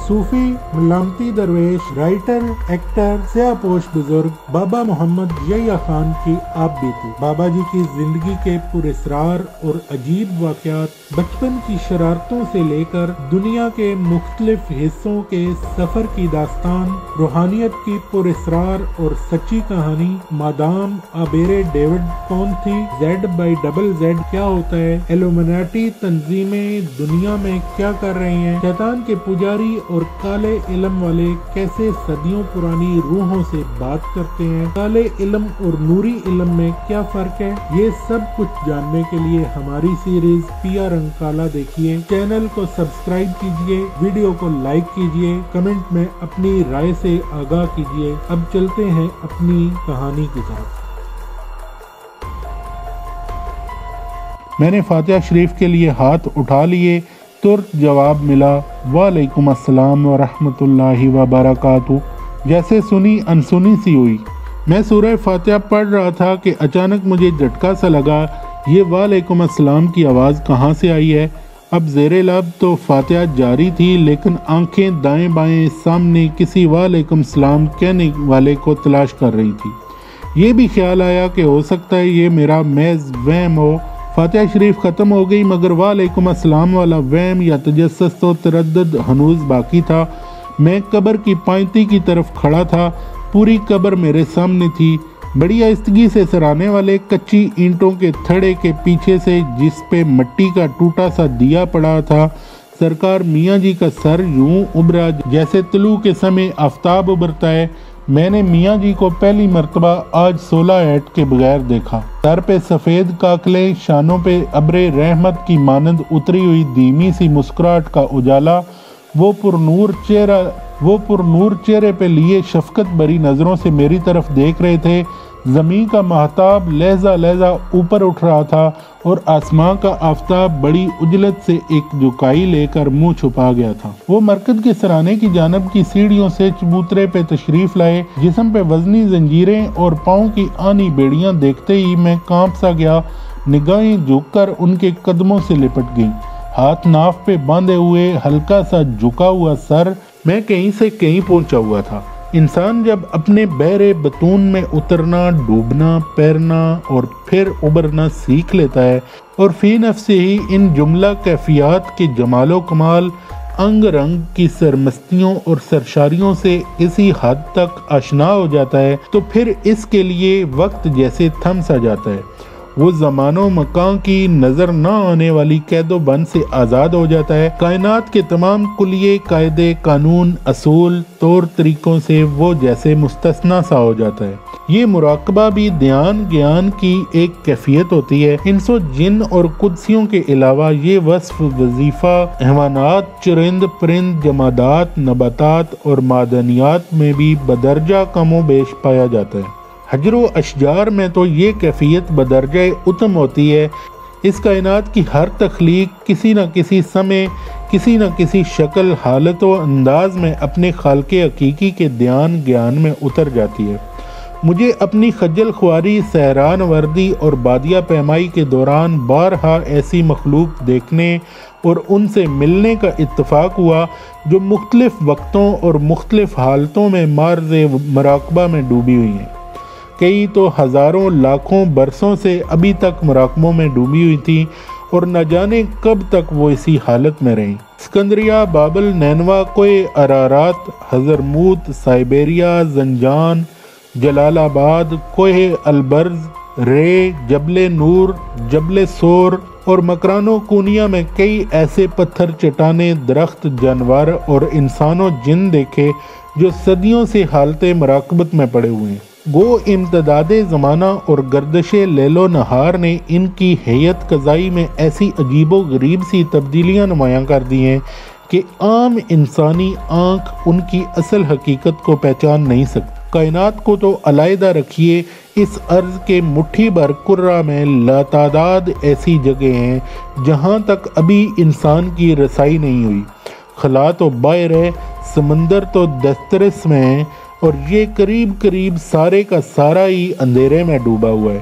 صوفی ملامتی درویش writer actor سیاہ پوش بزرگ بابا محمد یحییٰ خان کی آپ بیتی۔ بابا جی کی زندگی کے پراسرار اور عجیب واقعات، بچپن کی شرارتوں سے لے کر دنیا کے مختلف حصوں کے سفر کی داستان، روحانیت کی پراسرار اور سچی کہانی، مادام آبیرے ڈیوڈ کون تھی، Z/ZZ کیا ہوتا ہے، ایلومیناٹی تنظیمیں دنیا میں کیا کر رہی ہیں، شیطان کے پجاری اور کالے علم والے کیسے صدیوں پرانی روحوں سے بات کرتے ہیں، کالے علم اور نوری علم میں کیا فرق ہے، یہ سب کچھ جاننے کے لیے ہماری سیریز پیا رنگ کالا دیکھیے۔ چینل کو سبسکرائب کیجئے، ویڈیو کو لائک کیجئے، کمنٹ میں اپنی رائے سے آگاہ کیجئے۔ اب چلتے ہیں اپنی کہانی کی طرف۔ میں نے فاتحہ شریف کے لیے ہاتھ اٹھا لیے، ترت جواب ملا، وعلیکم السلام ورحمۃ اللہ وبرکاتہ۔ جیسے سنی انسنی سی ہوئی۔ میں سورہ فاتحہ پڑھ رہا تھا کہ اچانک مجھے جھٹکا سا لگا، یہ وعلیکم السلام کی آواز کہاں سے آئی ہے؟ اب زیر لب تو فاتحہ جاری تھی، لیکن آنکھیں دائیں بائیں سامنے کسی وعلیکم السلام کہنے والے کو تلاش کر رہی تھی۔ یہ بھی خیال آیا کہ ہو سکتا ہے یہ میرا محض وہم ہو۔ فاتحہ شریف ختم ہو گئی، مگر وعلیکم السلام والا وہم یا تجسس تو تردد ہنوز باقی تھا۔ میں قبر کی پائنتی کی طرف کھڑا تھا، پوری قبر میرے سامنے تھی۔ بڑی آہستگی سے سرانے والے کچی اینٹوں کے تھڑے کے پیچھے سے، جس پہ مٹی کا ٹوٹا سا دیا پڑا تھا، سرکار میاں جی کا سر یوں ابھرا جیسے طلوع کے سمے آفتاب ابھرتا ہے۔ میں نے میاں جی کو پہلی مرتبہ آج 16 ایٹ کے بغیر دیکھا۔ سر پہ سفید کاکلیں، شانوں پہ ابر رحمت کی مانند اتری ہوئی دھیمی سی مسکراہٹ کا اجالا، وہ پرنور چہرے پہ لیے شفقت بھری نظروں سے میری طرف دیکھ رہے تھے۔ زمین کا مہتاب لہجہ لہجہ اوپر اٹھ رہا تھا اور آسمان کا آفتاب بڑی عجلت سے ایک جھکائی لے کر منہ چھپا گیا تھا۔ وہ مرکز کے سرانے کی جانب کی سیڑھیوں سے چبوترے پہ تشریف لائے۔ جسم پہ وزنی زنجیریں اور پاؤں کی آنی بیڑیاں دیکھتے ہی میں کانپ سا گیا۔ نگاہیں جھک کر ان کے قدموں سے لپٹ گئیں۔ ہاتھ ناف پہ باندھے ہوئے، ہلکا سا جھکا ہوا سر، میں کہیں سے کہیں پہنچا ہوا تھا۔ انسان جب اپنے بحر بطون میں اترنا، ڈوبنا، پیرنا اور پھر ابھرنا سیکھ لیتا ہے اور فی نفس ہی ان جملہ کیفیات کے جمال و کمال، انگ رنگ کی سرمستیوں اور سرشاریوں سے کسی حد تک آشنا ہو جاتا ہے، تو پھر اس کے لیے وقت جیسے تھم سا جاتا ہے۔ وہ زمان و مکان کی نظر نہ آنے والی قید و بند سے آزاد ہو جاتا ہے۔ کائنات کے تمام کلیے، قاعدے، قانون، اصول، طور طریقوں سے وہ جیسے مستثنیٰ سا ہو جاتا ہے۔ یہ مراقبہ بھی دھیان گیان کی ایک کیفیت ہوتی ہے۔ انس و جن اور قدسیوں کے علاوہ یہ وصف وظیفہ حیوانات، چرند پرند، جمادات، نباتات اور معدنیات میں بھی بدرجہ کم و بیش پایا جاتا ہے۔ حجر و اشجار میں تو یہ کیفیت بدرجہ اتم ہوتی ہے۔ اس کائنات کی ہر تخلیق کسی نہ کسی سمے، کسی نہ کسی شکل، حالت و انداز میں اپنے خالق حقیقی کے دھیان گیان میں اتر جاتی ہے۔ مجھے اپنی خجل خواری، سہران وردی اور بادیہ پیمائی کے دوران بارہا ایسی مخلوق دیکھنے اور ان سے ملنے کا اتفاق ہوا جو مختلف وقتوں اور مختلف حالتوں میں معرض مراقبہ میں ڈوبی ہوئی ہیں۔ کئی تو ہزاروں لاکھوں برسوں سے ابھی تک مراقبوں میں ڈوبی ہوئی تھیں اور نہ جانے کب تک وہ اسی حالت میں رہیں۔ اسکندریہ، بابل، نینوا، کوہ ارارات، حضرموت، سائبیریا، زنجان، جلال آباد، کوہ البرز، رے، جبل نور، جبل سور اور مکران و کونیا میں کئی ایسے پتھر، چٹانیں، درخت، جانور اور انسان و جن دیکھے جو صدیوں سے حالت مراقبت میں پڑے ہوئے ہیں۔ گو امتداد زمانہ اور گردش لیل و نہار نے ان کی حیت قضائی میں ایسی عجیب و غریب سی تبدیلیاں نمایاں کر دی ہیں کہ عام انسانی آنکھ ان کی اصل حقیقت کو پہچان نہیں سکتی۔ کائنات کو تو علیحدہ رکھیے، اس ارض کے مٹھی بھر کرہ میں لاتعداد ایسی جگہیں ہیں جہاں تک ابھی انسان کی رسائی نہیں ہوئی۔ خلا تو باہر ہے، سمندر تو دسترس میں ہے، اور یہ قریب سارے کا سارا ہی اندھیرے میں ڈوبا ہوا ہے۔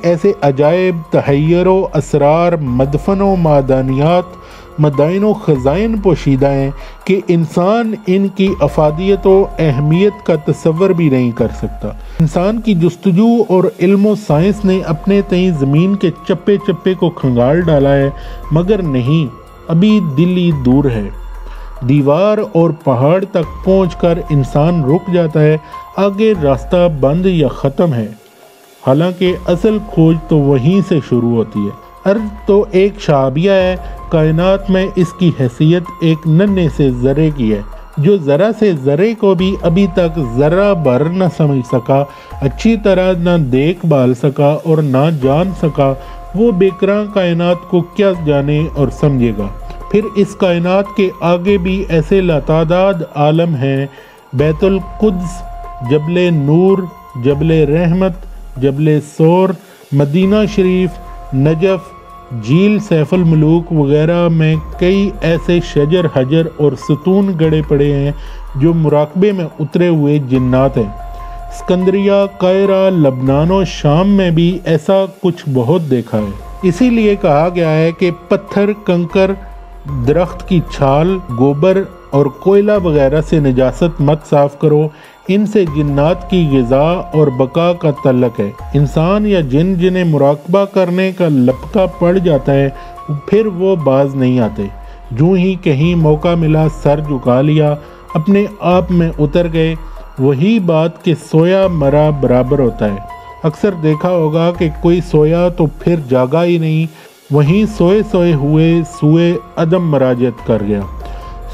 ایسے عجائب، تحیر و اسرار، مدفن و معدنیات، مدائن و خزائن پوشیدہ ہیں کہ انسان ان کی افادیت و اہمیت کا تصور بھی نہیں کر سکتا۔ انسان کی جستجو اور علم و سائنس نے اپنے تئیں زمین کے چپے چپے کو کھنگال ڈالا ہے، مگر نہیں، ابھی دلی دور ہے۔ دیوار اور پہاڑ تک پہنچ کر انسان رک جاتا ہے، آگے راستہ بند یا ختم ہے، حالانکہ اصل کھوج تو وہیں سے شروع ہوتی ہے۔ ارض تو ایک شعبیہ ہے، کائنات میں اس کی حیثیت ایک ننھے سے ذرے کی ہے۔ جو ذرہ سے ذرے کو بھی ابھی تک ذرہ بھر نہ سمجھ سکا، اچھی طرح نہ دیکھ بھال سکا اور نہ جان سکا، وہ بیکراں کائنات کو کیا جانے اور سمجھے گا۔ پھر اس کائنات کے آگے بھی ایسے لاتعداد عالم ہیں، بیت القدس، جبل نور، جبل رحمت، جبل سور، مدینہ شریف، نجف، جھیل سیف الملوک وغیرہ میں کئی ایسے شجر حجر اور ستون گڑے پڑے ہیں جو مراقبے میں اترے ہوئے جنات ہیں۔ اسکندریہ، قاہرہ، لبنان و شام میں بھی ایسا کچھ بہت دیکھا ہے۔ اسی لیے کہا گیا ہے کہ پتھر، کنکر، درخت کی چھال، گوبر اور کوئلہ وغیرہ سے نجاست مت صاف کرو، ان سے جنات کی غذا اور بقا کا تعلق ہے۔ انسان یا جن جنہیں مراقبہ کرنے کا لپکا پڑ جاتا ہے، پھر وہ باز نہیں آتے، جو ہی کہیں موقع ملا سر جھکا لیا، اپنے آپ میں اتر گئے۔ وہی بات کہ سویا مرا برابر ہوتا ہے۔ اکثر دیکھا ہوگا کہ کوئی سویا تو پھر جاگا ہی نہیں، وہیں سوئے سوئے ہوئے سوئے عدم مراجعت کر گیا۔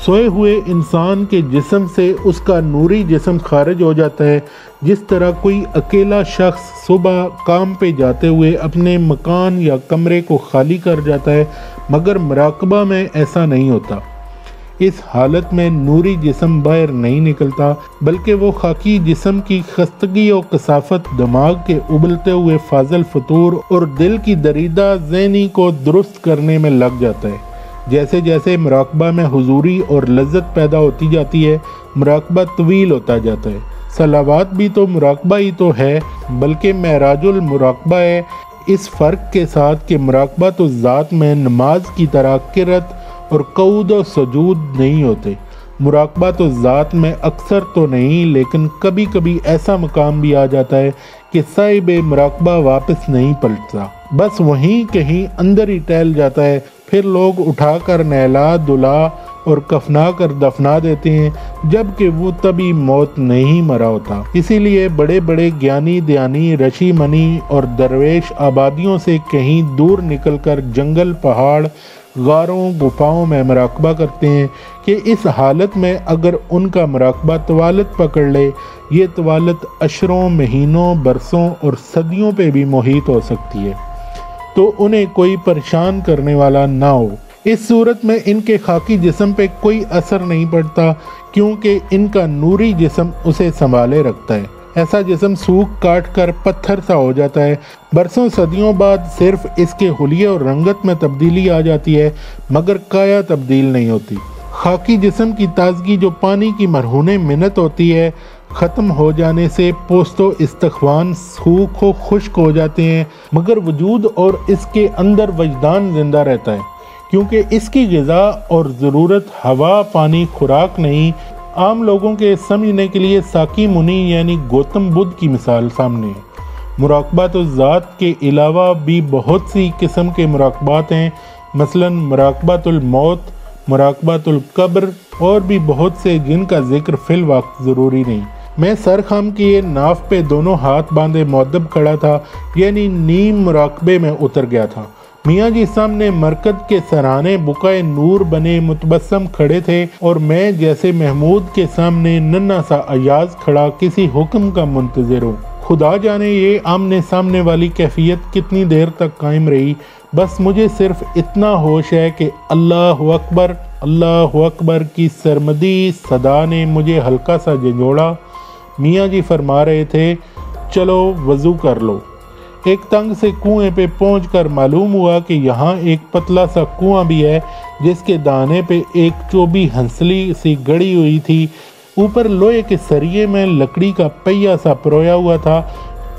سوئے ہوئے انسان کے جسم سے اس کا نوری جسم خارج ہو جاتا ہے، جس طرح کوئی اکیلا شخص صبح کام پہ جاتے ہوئے اپنے مکان یا کمرے کو خالی کر جاتا ہے، مگر مراقبہ میں ایسا نہیں ہوتا۔ اس حالت میں نوری جسم باہر نہیں نکلتا، بلکہ وہ خاکی جسم کی خستگی و کثافت دماغ کے ابلتے ہوئے فاضل فطور اور دل کی دریدہ ذہنی کو درست کرنے میں لگ جاتا ہے۔ جیسے جیسے مراقبہ میں حضوری اور لذت پیدا ہوتی جاتی ہے، مراقبہ طویل ہوتا جاتا ہے۔ صلوات بھی تو مراقبہ ہی تو ہے، بلکہ معراج المراقبہ ہے، اس فرق کے ساتھ کہ مراقبہ تو ذات میں نماز کی طرح قرت اور قعود و سجود نہیں ہوتے۔ مراقبہ تو ذات میں اکثر تو نہیں، لیکن کبھی کبھی ایسا مقام بھی آ جاتا ہے کہ صاحب مراقبہ واپس نہیں پلٹتا، بس وہیں کہیں اندر ہی ٹہل جاتا ہے۔ پھر لوگ اٹھا کر نہلا دھلا اور کفنا کر دفنا دیتے ہیں، جبکہ وہ تبھی موت نہیں مرا ہوتا۔ اسی لیے بڑے بڑے گیانی دیانی، رشی منی اور درویش آبادیوں سے کہیں دور نکل کر جنگل، پہاڑ، غاروں، گفاؤں میں مراقبہ کرتے ہیں کہ اس حالت میں اگر ان کا مراقبہ طوالت پکڑ لے، یہ طوالت عشروں، مہینوں، برسوں اور صدیوں پہ بھی محیط ہو سکتی ہے، تو انہیں کوئی پریشان کرنے والا نہ ہو۔ اس صورت میں ان کے خاکی جسم پہ کوئی اثر نہیں پڑتا، کیونکہ ان کا نوری جسم اسے سنبھالے رکھتا ہے۔ ایسا جسم سوکھ کاٹ کر پتھر سا ہو جاتا ہے، برسوں صدیوں بعد صرف اس کے حلیے اور رنگت میں تبدیلی آ جاتی ہے، مگر کایا تبدیل نہیں ہوتی۔ خاکی جسم کی تازگی جو پانی کی مرہون منت ہوتی ہے، ختم ہو جانے سے پوست و استخوان سوکھ و خشک ہو جاتے ہیں، مگر وجود اور اس کے اندر وجدان زندہ رہتا ہے، کیونکہ اس کی غذا اور ضرورت ہوا، پانی، خوراک نہیں۔ عام لوگوں کے سمجھنے کے لیے ساکی منی یعنی گوتم بدھ کی مثال سامنے ہے۔ مراقبات ذات کے علاوہ بھی بہت سی قسم کے مراقبات ہیں، مثلا مراقبات الموت، مراقبات القبر اور بھی بہت سے جن کا ذکر فی الوقت ضروری نہیں۔ میں سر خم کیے ناف پہ دونوں ہاتھ باندھے مؤدب کھڑا تھا، یعنی نیم مراقبے میں اتر گیا تھا۔ میاں جی سامنے مرکز کے سرانے بقائے نور بنے متبسم کھڑے تھے، اور میں جیسے محمود کے سامنے ننھا سا ایاز کھڑا کسی حکم کا منتظر ہوں۔ خدا جانے یہ آمنے سامنے والی کیفیت کتنی دیر تک قائم رہی، بس مجھے صرف اتنا ہوش ہے کہ اللہ اکبر کی سرمدی صدا نے مجھے ہلکا سا جھنجھوڑا۔ میاں جی فرما رہے تھے، چلو وضو کر لو۔ ایک تنگ سے کنویں پہ پہنچ کر معلوم ہوا کہ یہاں ایک پتلا سا کنواں بھی ہے، جس کے دانے پہ ایک چوبی ہنسلی سی گڑی ہوئی تھی، اوپر لوہے کے سریے میں لکڑی کا پہیا سا پرویا ہوا تھا،